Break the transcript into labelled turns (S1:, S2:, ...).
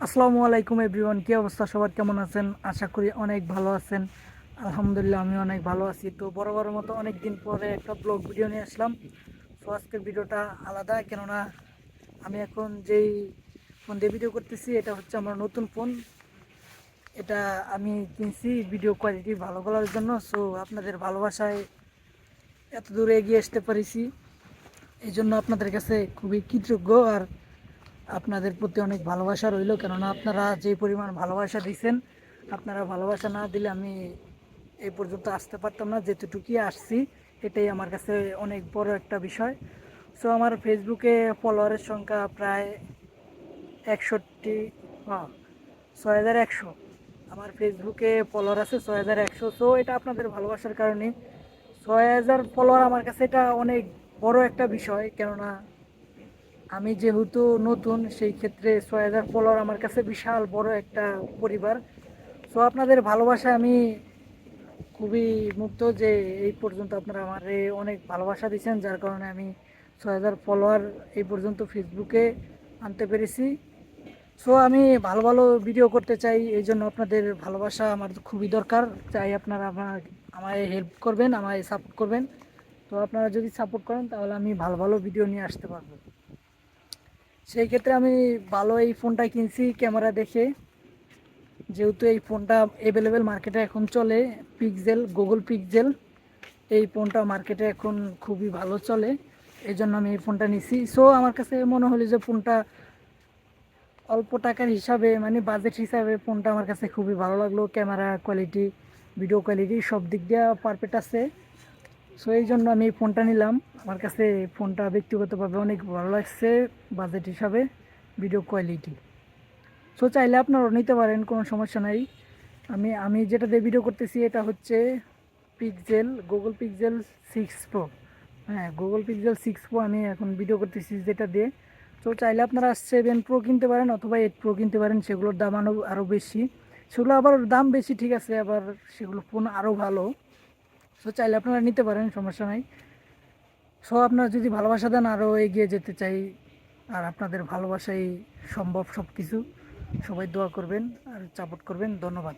S1: আসসালামু আলাইকুম এভরিওয়ান, কি অবস্থা? সবার কেমন আছেন? আশা করি অনেক ভালো আছেন। আলহামদুলিল্লাহ, আমি অনেক ভালো আছি। তো বরাবরের মতো অনেক দিন পরে একটা ব্লগ ভিডিও নিয়ে আসলাম। তো আজকের ভিডিওটা আলাদা, কেননা আমি এখন যেই ফোন দিয়ে ভিডিও করতেছি এটা হচ্ছে আমার নতুন ফোন। এটা আমি কিনছি ভিডিও কোয়ালিটি ভালো করার জন্য। সো আপনাদের ভালোবাসায় এত দূরে এগিয়ে আসতে পারিছি, এই জন্য আপনাদের কাছে খুবই কৃতজ্ঞ। আর আপনাদের প্রতি অনেক ভালোবাসা রইল, কেননা আপনারা যে পরিমাণ ভালোবাসা দিচ্ছেন, আপনারা ভালোবাসা না দিলে আমি এই পর্যন্ত আসতে পারতাম না। যেতটুকুই আসছি এটাই আমার কাছে অনেক বড় একটা বিষয়। সো আমার ফেসবুকে ফলোয়ারের সংখ্যা প্রায় 61, হ্যাঁ, 6100। আমার ফেসবুকে ফলোয়ার আছে 6100। সো এটা আপনাদের ভালোবাসার কারণে 6000 ফলোয়ার আমার কাছে এটা অনেক বড় একটা বিষয়, কেননা আমি যেহেতু নতুন, সেই ক্ষেত্রে 6000 ফলোয়ার আমার কাছে বিশাল বড় একটা পরিবার। সো আপনাদের ভালোবাসায় আমি খুবই মুগ্ধ যে এই পর্যন্ত আপনারা আমারে অনেক ভালোবাসা দিচ্ছেন, যার কারণে আমি 6000 ফলোয়ার এই পর্যন্ত ফেসবুকে আনতে পেরেছি। সো আমি ভালো ভালো ভিডিও করতে চাই, এই জন্য আপনাদের ভালোবাসা আমার খুবই দরকার। চাই আপনারা আমায় হেল্প করবেন, আমায় সাপোর্ট করবেন। তো আপনারা যদি সাপোর্ট করেন তাহলে আমি ভালো ভালো ভিডিও নিয়ে আসতে পারবো। সেই ক্ষেত্রে আমি ভালো এই ফোনটা কিনছি ক্যামেরা দেখে, যেহেতু এই ফোনটা অ্যাভেলেবেল মার্কেটে এখন চলে। পিক্সেল, গুগল পিক্সেল, এই ফোনটা মার্কেটে এখন খুবই ভালো চলে, এই জন্য আমি এই ফোনটা নিছি। সো আমার কাছে মনে হলো যে ফোনটা অল্প টাকার হিসাবে, মানে বাজেট হিসাবে ফোনটা আমার কাছে খুবই ভালো লাগলো। ক্যামেরা কোয়ালিটি, ভিডিও কোয়ালিটি সব দিক দিয়ে পারফেক্ট আছে। সো এই জন্য আমি এই ফোনটা নিলাম। আমার কাছে ফোনটা ব্যক্তিগতভাবে অনেক ভালো লাগছে, বাজেট হিসাবে, ভিডিও কোয়ালিটি। সো চাইলে আপনারাও নিতে পারেন, কোনো সমস্যা নাই। আমি আমি যেটা দিয়ে ভিডিও করতেছি এটা হচ্ছে পিক্সেল, গুগল পিক্সেল 6 প্রো। হ্যাঁ, গুগল পিক্সেল 6 প্রো আমি এখন ভিডিও করতেছি যেটা দিয়ে। তো চাইলে আপনারা 7 প্রো কিনতে পারেন অথবা 8 প্রো কিনতে পারেন, সেগুলোর দাম আরও বেশি। সেগুলো আবার দাম বেশি, ঠিক আছে, আবার সেগুলো ফোন আরও ভালো। সো চাইলে আপনারা নিতে পারেন, সমস্যা নাই। সো আপনারা যদি ভালোবাসা দেন আরও এগিয়ে যেতে চাই। আর আপনাদের ভালোবাসাই সম্ভব সব কিছু। সবাই দোয়া করবেন আর সাপোর্ট করবেন। ধন্যবাদ।